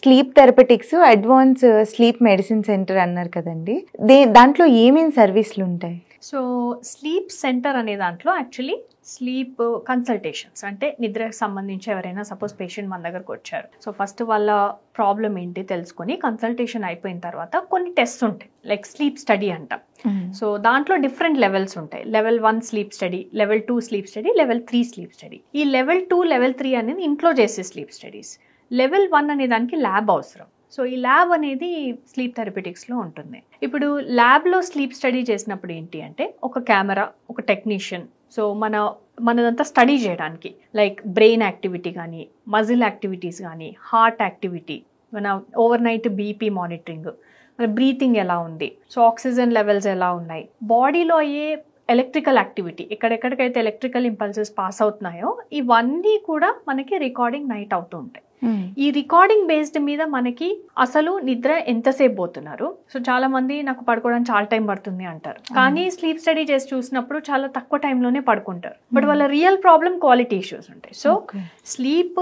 Sleep therapeutics advance sleep medicine centre అన్నారు కదండి, దాంట్లో ఏమేమి సర్వీసులు ఉంటాయి? సో స్లీప్ సెంటర్ అనే దాంట్లో యాక్చువల్లీ స్లీప్ కన్సల్టేషన్స్ అంటే నిద్రకు సంబంధించి ఎవరైనా సపోజ్ పేషెంట్ మన దగ్గరకు వచ్చారు, సో ఫస్ట్ వాళ్ళ ప్రాబ్లం ఏంటి తెలుసుకొని కన్సల్టేషన్ అయిపోయిన తర్వాత కొన్ని టెస్ట్ ఉంటాయి, లైక్ స్లీప్ స్టడీ అంటాం. సో దాంట్లో డిఫరెంట్ లెవెల్స్ ఉంటాయి. Level 1 sleep study, level 2 sleep study, level 3 sleep study. ఈ లెవెల్ 2 లెవెల్ 3 అనేది ఇంట్లో చేసే స్లీప్ స్టడీస్. లెవెల్ 1 అనే దానికి ల్యాబ్ అవసరం. సో ఈ ల్యాబ్ అనేది స్లీప్ థెరపెటిక్స్లో ఉంటుంది. ఇప్పుడు ల్యాబ్లో స్లీప్ స్టడీ చేసినప్పుడు ఏంటి అంటే ఒక కెమెరా, ఒక టెక్నీషియన్, సో మనదంతా స్టడీ చేయడానికి లైక్ బ్రెయిన్ యాక్టివిటీ కానీ, మజిల్ యాక్టివిటీస్ కానీ, హార్ట్ యాక్టివిటీ, మన ఓవర్ నైట్ బీపీ మానిటరింగ్, మన బ్రీతింగ్ ఎలా ఉంది, సో ఆక్సిజన్ లెవెల్స్ ఎలా ఉన్నాయి, బాడీలో అయ్యే ఎలక్ట్రికల్ యాక్టివిటీ, ఎక్కడెక్కడికైతే ఎలక్ట్రికల్ ఇంపల్సెస్ పాస్ అవుతున్నాయో ఇవన్నీ కూడా మనకి రికార్డింగ్ నైట్ అవుతూ ఉంటాయి. ఈ రికార్డింగ్ బేస్డ్ మీద మనకి అసలు నిద్ర ఎంతసేపు పోతున్నారు, సో చాలా మంది నాకు పడుకోవడానికి చాలా టైం పడుతుంది అంటారు, కానీ స్లీప్ స్టడీ చేసి చూసినప్పుడు చాలా తక్కువ టైంలోనే పడుకుంటారు. బట్ వాళ్ళ రియల్ ప్రాబ్లం క్వాలిటీ ఇష్యూస్ ఉంటాయి. సో స్లీప్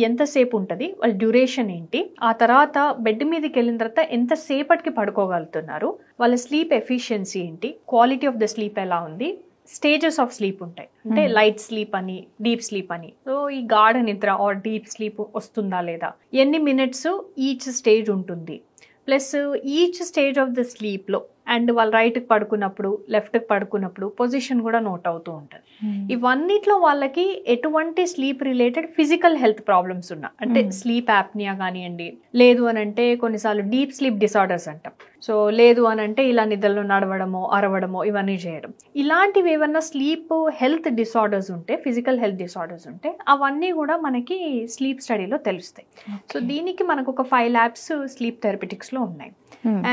ఎంతసేపు ఉంటుంది, వాళ్ళ డ్యూరేషన్ ఏంటి, ఆ తర్వాత బెడ్ మీదకి వెళ్ళిన తర్వాత ఎంతసేపటికి పడుకోగలుగుతున్నారు, వాళ్ళ స్లీప్ ఎఫిషియన్సీ ఏంటి, క్వాలిటీ ఆఫ్ ద స్లీప్ ఎలా ఉంది, స్టేజెస్ ఆఫ్ స్లీప్ ఉంటాయి, అంటే లైట్ స్లీప్ అని, డీప్ స్లీప్ అని. సో ఈ గాఢ నిద్ర ఆర్ డీప్ స్లీప్ వస్తుందా లేదా, ఎన్ని మినిట్స్ ఈచ్ స్టేజ్ ఉంటుంది, plus each stage of the స్లీప్లో అండ్ వాళ్ళు రైట్కి పడుకున్నప్పుడు, లెఫ్ట్కి పడుకున్నప్పుడు పొజిషన్ కూడా నోట్ అవుతూ ఉంటుంది. ఇవన్నిట్లో వాళ్ళకి ఎటువంటి sleep related physical health problems ఉన్నా, అంటే స్లీప్ యాప్నియా కానివ్వండి, లేదు అని అంటే కొన్నిసార్లు డీప్ స్లీప్ డిసార్డర్స్ అంటాం, సో లేదు అని అంటే ఇలా నిద్రలో నడవడమో అరవడమో ఇవన్నీ చేయడం, ఇలాంటివి ఏమన్నా స్లీప్ హెల్త్ డిసార్డర్స్ ఉంటే, ఫిజికల్ హెల్త్ డిసార్డర్స్ ఉంటే అవన్నీ కూడా మనకి స్లీప్ స్టడీలో తెలుస్తాయి. సో దీనికి మనకు ఒక 5 ల్యాబ్స్ స్లీప్ థెరపెటిక్స్లో ఉన్నాయి.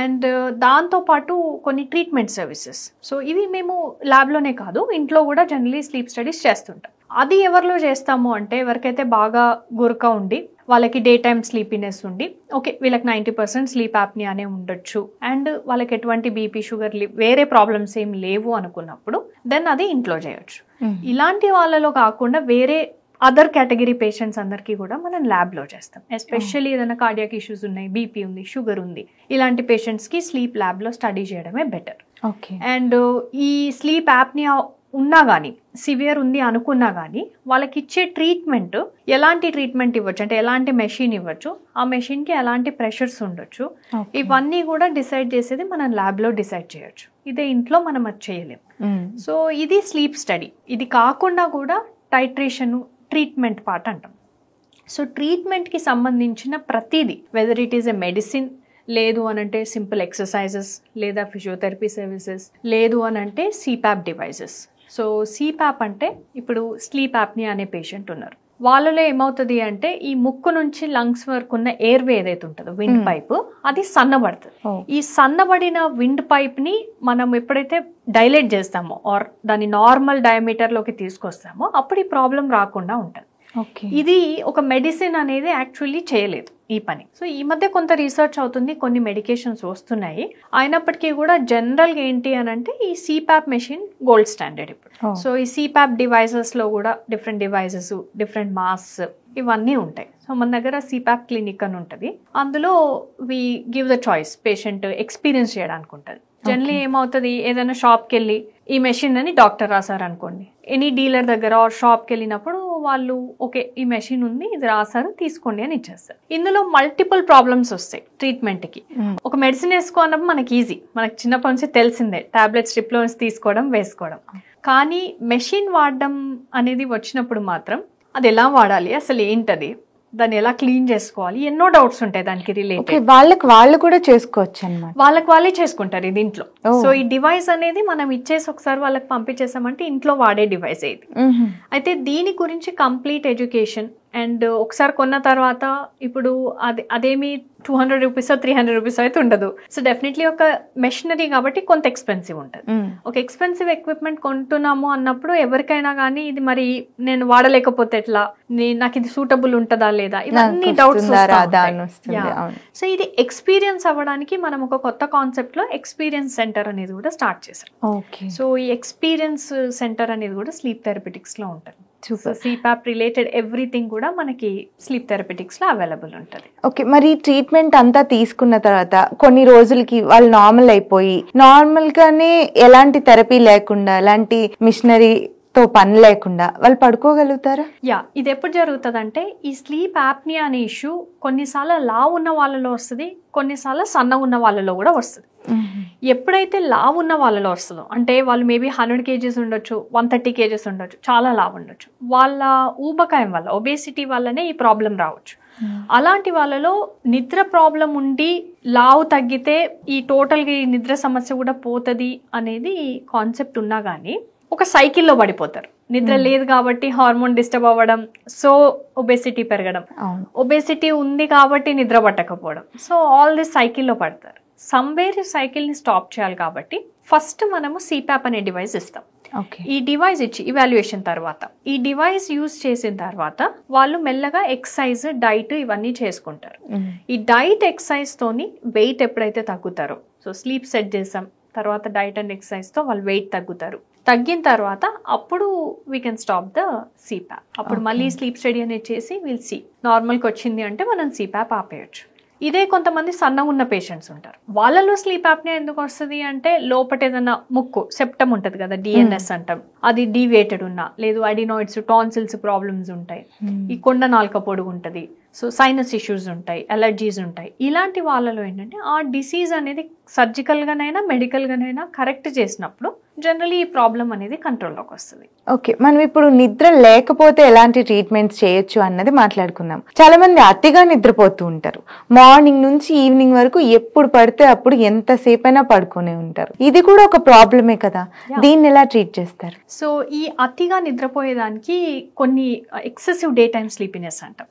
అండ్ దాంతోపాటు కొన్ని ట్రీట్మెంట్ సర్వీసెస్, సో ఇవి మేము ల్యాబ్లోనే కాదు ఇంట్లో కూడా జనరలీ స్లీప్ స్టడీస్ చేస్తుంటాం. అది ఎవరిలో చేస్తాము అంటే ఎవరికైతే బాగా గురక ఉండి వాళ్ళకి డే టైమ్ స్లీపీనెస్ ఉండి, ఓకే వీళ్ళకి 90% స్లీప్ యాప్నియానే ఉండొచ్చు అండ్ వాళ్ళకి ఎటువంటి బీపీ షుగర్ వేరే ప్రాబ్లమ్స్ ఏం లేవు అనుకున్నప్పుడు దెన్ అది ఇంట్లో చేయొచ్చు. ఇలాంటి వాళ్ళలో కాకుండా వేరే అదర్ కేటగిరీ పేషెంట్స్ అందరికీ కూడా మనం ల్యాబ్లో చేస్తాం. ఎస్పెషల్లీ ఏదైనా కార్డియాక్ ఇష్యూస్ ఉన్నాయి, బీపీ ఉంది, షుగర్ ఉంది, ఇలాంటి పేషెంట్స్కి స్లీప్ ల్యాబ్లో స్టడీ చేయడమే బెటర్. అండ్ ఈ స్లీప్ యాప్నియా ఉన్నా కానీ, సివియర్ ఉంది అనుకున్నా కానీ వాళ్ళకి ఇచ్చే ట్రీట్మెంట్ ఎలాంటి ట్రీట్మెంట్ ఇవ్వచ్చు అంటే ఎలాంటి మెషిన్ ఇవ్వచ్చు, ఆ మెషిన్కి ఎలాంటి ప్రెషర్స్ ఉండొచ్చు, ఇవన్నీ కూడా డిసైడ్ చేసేది మనం ల్యాబ్లో డిసైడ్ చేయొచ్చు. ఇదే ఇంట్లో మనం అది చేయలేం. సో ఇది స్లీప్ స్టడీ. ఇది కాకుండా కూడా టైట్రేషన్, ట్రీట్మెంట్ పార్ట్ అంటాం. సో ట్రీట్మెంట్కి సంబంధించిన ప్రతిదీ, whether it is a medicine, లేదు అనంటే సింపుల్ ఎక్సర్సైజెస్, లేదా ఫిజియోథెరపీ సర్వీసెస్, లేదు అనంటే సిపాప్ డివైజెస్. సో సిపాప్ అంటే ఇప్పుడు స్లీప్ యాప్నియా అనే పేషెంట్ ఉన్నారు, వాళ్ళలో ఏమవుతుంది అంటే ఈ ముక్కు నుంచి లంగ్స్ వరకు ఉన్న ఎయిర్వే ఏదైతే ఉంటుందో విండ్ పైప్, అది సన్నబడుతుంది. ఈ సన్నబడిన విండ్ పైప్ ని మనం ఎప్పుడైతే డైలేట్ చేస్తామో ఆర్ దాన్ని నార్మల్ డయామీటర్లోకి తీసుకొస్తామో అప్పుడు ఈ ప్రాబ్లం రాకుండా ఉంటుంది. ఇది ఒక మెడిసిన్ అనేది యాక్చువల్లీ చేయలేదు ఈ పని. సో ఈ మధ్య కొంత రీసెర్చ్ అవుతుంది, కొన్ని మెడికేషన్స్ వస్తున్నాయి, అయినప్పటికీ కూడా జనరల్గా ఏంటి అని అంటే ఈ సిపాప్ మెషిన్ గోల్డ్ స్టాండర్డ్ ఇప్పుడు. సో ఈ సిపాప్ డివైజెస్లో కూడా డిఫరెంట్ డివైజెస్, డిఫరెంట్ మాస్క్ ఇవన్నీ ఉంటాయి. సో మన దగ్గర సిపాప్ క్లినిక్ అని ఉంటుంది, అందులో we give the choice, patient experience చేయడానికి ఉంటుంది. జనరలీ ఏమవుతుంది, ఏదైనా షాప్కి వెళ్ళి ఈ మెషిన్ అని డాక్టర్ రాశారు అనుకోండి, ఎనీ డీలర్ దగ్గర ఆర్ షాప్కి వెళ్ళినప్పుడు వాళ్ళు ఓకే ఈ మెషిన్ ఉంది, ఇది రాశారు తీసుకోండి అని ఇచ్చేస్తారు. ఇందులో మల్టిపుల్ ప్రాబ్లమ్స్ వస్తాయి ట్రీట్మెంట్కి. ఒక మెడిసిన్ వేసుకోవడం మనకి ఈజీ, మనకి చిన్నప్పటి నుంచి తెలిసిందే, టాబ్లెట్ స్ట్రిప్లో తీసుకోవడం వేసుకోవడం. కానీ మెషిన్ వాడడం అనేది వచ్చినప్పుడు మాత్రం అది ఎలా వాడాలి, అసలు ఏంటది, దాన్ని ఎలా క్లీన్ చేసుకోవాలి, ఎన్నో డౌట్స్ ఉంటాయి దానికి రిలేటెడ్. వాళ్ళు కూడా చేసుకోవచ్చు అన్నమాట, వాళ్ళకి వాళ్ళే చేసుకుంటారు ఇది ఇంట్లో. సో ఈ డివైస్ అనేది మనం ఇచ్చేసి ఒకసారి వాళ్ళకి పంపించేసామంటే ఇంట్లో వాడే డివైస్ ఇది. అయితే దీని గురించి కంప్లీట్ ఎడ్యుకేషన్ అండ్ ఒకసారి కొన్న తర్వాత ఇప్పుడు అదేమి 200 రూపీస్ 300 రూపీస్ అయితే ఉండదు. సో డెఫినెట్లీ ఒక మెషినరీ కాబట్టి కొంత ఎక్స్పెన్సివ్ ఉంటుంది. ఒక ఎక్స్పెన్సివ్ ఎక్విప్మెంట్ కొంటున్నాము అన్నప్పుడు ఎవరికైనా కానీ ఇది మరి నేను వాడలేకపోతే ఎట్లా, నాకు ఇది సూటబుల్ ఉంటుందా లేదా, ఇవన్నీ డౌట్స్. సో ఇది ఎక్స్పీరియన్స్ అవ్వడానికి మనం ఒక కొత్త కాన్సెప్ట్ లో ఎక్స్పీరియన్స్ సెంటర్ అనేది కూడా స్టార్ట్ చేసాం. సో ఈ ఎక్స్పీరియన్స్ సెంటర్ అనేది కూడా స్లీప్ థెరపెటిక్స్ లో ఉంటుంది. సూపర్. సిపాప్ రిలేటెడ్ ఎవ్రీథింగ్ కూడా మనకి స్లీప్ థెరపెటిక్స్ లో అవైలబుల్ ఉంటుంది. ఓకే, మరి ట్రీట్మెంట్ అంతా తీసుకున్న తర్వాత కొన్ని రోజులకి వాళ్ళు నార్మల్ అయిపోయి నార్మల్ గానే ఎలాంటి థెరపీ లేకుండా ఎలాంటి మిషనరీ తో పని లేకుండా వాళ్ళు పడుకోగలుగుతారా? ఇది ఎప్పుడు జరుగుతుంది అంటే ఈ స్లీప్ యాప్నియా అనే ఇష్యూ కొన్నిసార్లు లావు ఉన్న వాళ్ళలో వస్తుంది, కొన్నిసార్లు సన్న ఉన్న వాళ్ళలో కూడా వస్తుంది. ఎప్పుడైతే లావు ఉన్న వాళ్ళలో వస్తుందో అంటే వాళ్ళు మేబీ 100 kgs ఉండొచ్చు, 130 kgs ఉండొచ్చు, చాలా లావు ఉండొచ్చు, వాళ్ళ ఊబకాయం వల్ల ఒబేసిటీ వల్లనే ఈ ప్రాబ్లం రావచ్చు. అలాంటి వాళ్ళలో నిద్ర ప్రాబ్లం ఉండి లావు తగ్గితే ఈ టోటల్గా ఈ నిద్ర సమస్య కూడా పోతుంది అనేది కాన్సెప్ట్ ఉన్నా కానీ ఒక సైకిల్లో పడిపోతారు. నిద్ర లేదు కాబట్టి హార్మోన్ డిస్టర్బ్ అవ్వడం, సో ఒబేసిటీ పెరగడం, ఒబేసిటీ ఉంది కాబట్టి నిద్ర పట్టకపోవడం, సో ఆల్ దిస్ సైకిల్లో పడతారు. సమ్వేర్ సైకిల్ని స్టాప్ చేయాలి కాబట్టి ఫస్ట్ మనము సిపాప్ అనే డివైస్ ఇస్తాం. ఈ డివైస్ ఇచ్చి ఇవాల్యుయేషన్ తర్వాత ఈ డివైస్ యూజ్ చేసిన తర్వాత వాళ్ళు మెల్లగా ఎక్సర్సైజ్, డైట్ ఇవన్నీ చేసుకుంటారు. ఈ డైట్ ఎక్సర్సైజ్ తోని వెయిట్ ఎప్పుడైతే తగ్గుతారో, సో స్లీప్ సెట్ చేసాం తర్వాత డైట్ అండ్ ఎక్సర్సైజ్ తో వాళ్ళు వెయిట్ తగ్గుతారు. తగ్గిన తర్వాత అప్పుడు we can stop the CPAP. అప్పుడు మళ్ళీ స్లీప్ స్టడీ అనేది చేసి విల్ సీ నార్మల్కి వచ్చింది అంటే మనం సిపాప్ ఆపేయచ్చు. ఇదే కొంతమంది సన్నగా ఉన్న పేషెంట్స్ ఉంటారు, వాళ్ళలో స్లీప్ యాప్నియా ఎందుకు వస్తుంది అంటే లోపట ఏదైనా ముక్కు సెప్టమ్ ఉంటుంది కదా, డిఎన్ఎస్ అంటాం, అది డీవియేటెడ్ ఉన్నా, లేదు అడినాయిడ్స్ టాన్సిల్స్ ప్రాబ్లమ్స్ ఉంటాయి, ఈ కొండ నాలుక పొడుగు ఉంటుంది, సో సైనస్ ఇష్యూస్ ఉంటాయి, అలర్జీస్ ఉంటాయి. ఇలాంటి వాళ్ళలో ఏంటంటే ఆ డిసీజ్ అనేది సర్జికల్గానైనా మెడికల్గానైనా కరెక్ట్ చేసినప్పుడు జనరలీ ఈ ప్రాబ్లం అనేది కంట్రోల్లోకి వస్తుంది. ఓకే, మనం ఇప్పుడు నిద్ర లేకపోతే ఎలాంటి ట్రీట్మెంట్స్ చేయొచ్చు అన్నది మాట్లాడుకున్నాం. చాలా మంది అతిగా నిద్రపోతూ ఉంటారు, మార్నింగ్ నుంచి ఈవినింగ్ వరకు ఎప్పుడు పడితే అప్పుడు ఎంతసేపు అయినా పడుకునే ఉంటారు. ఇది కూడా ఒక ప్రాబ్లమే కదా, దీన్ని ఎలా ట్రీట్ చేస్తారు? సో ఈ అతిగా నిద్రపోయేదానికి కొన్ని ఎక్సెసివ్ డే టైమ్ స్లీపినెస్ అంటాం.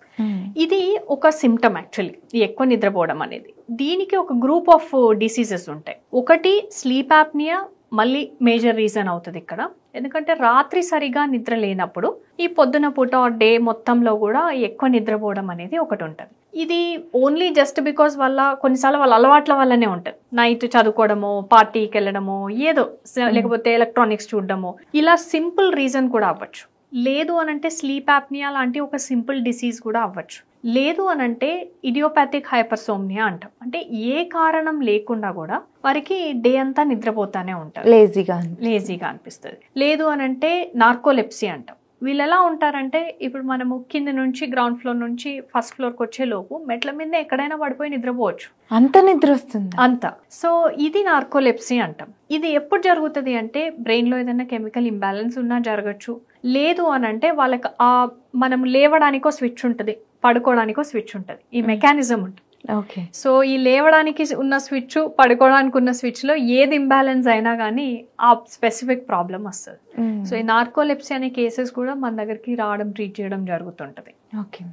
ఇది ఒక సిమ్టమ్ యాక్చువల్లీ, ఈ ఎక్కువ నిద్రపోవడం అనేది. దీనికి ఒక గ్రూప్ ఆఫ్ డిసీజెస్ ఉంటాయి. ఒకటి స్లీప్ యాప్నియా మళ్ళీ మేజర్ రీజన్ అవుతుంది ఇక్కడ, ఎందుకంటే రాత్రి సరిగా నిద్ర లేనప్పుడు ఈ పొద్దున పూట డే మొత్తంలో కూడా ఎక్కువ నిద్రపోవడం అనేది ఒకటి ఉంటుంది. ఇది ఓన్లీ జస్ట్ బికాస్ వల్ల కొన్నిసార్లు వాళ్ళ అలవాట్ల వల్లనే ఉంటుంది. నైట్ చదువుకోవడమో, పార్టీకి వెళ్ళడమో, ఏదో లేకపోతే ఎలక్ట్రానిక్స్ చూడడమో, ఇలా సింపుల్ రీజన్ కూడా అవ్వచ్చు. లేదు అనంటే స్లీప్ యాప్నియా లాంటి ఒక సింపుల్ డిసీజ్ కూడా అవ్వచ్చు. లేదు అనంటే ఇడియోపాథిక్ హైపర్సోమ్నియా అంటాం, అంటే ఏ కారణం లేకుండా కూడా వారికి డే అంతా నిద్రపోతానే ఉంటారు, లేజీగా అనిపిస్తుంది. లేదు అనంటే నార్కోలెప్సీ అంటాం. వీళ్ళు ఎలా ఉంటారంటే ఇప్పుడు మనము కింద నుంచి గ్రౌండ్ ఫ్లోర్ నుంచి ఫస్ట్ ఫ్లోర్కి వచ్చే లోపు మెట్ల మీద ఎక్కడైనా పడిపోయి నిద్రపోవచ్చు, అంత నిద్ర వస్తుంది అంత. సో ఇది నార్కోలెప్సీ అంటాం. ఇది ఎప్పుడు జరుగుతుంది అంటే బ్రెయిన్ లో ఏదైనా కెమికల్ ఇంబ్యాలెన్స్ ఉన్నా జరగచ్చు. లేదు అనంటే వాళ్ళకి ఆ మనం లేవడానికో స్విచ్ ఉంటుంది, పడుకోవడానికో స్విచ్ ఉంటుంది, ఈ మెకానిజం ఉంటుంది. సో ఈ లేవడానికి ఉన్న స్విచ్, పడుకోవడానికి ఉన్న స్విచ్ లో ఏది ఇంబ్యాలెన్స్ అయినా కానీ ఆ స్పెసిఫిక్ ప్రాబ్లం వస్తుంది. సో ఈ నార్కోలెప్సీ అనే కేసెస్ కూడా మన దగ్గరికి రావడం, ట్రీట్ చేయడం జరుగుతుంటది. ఓకే.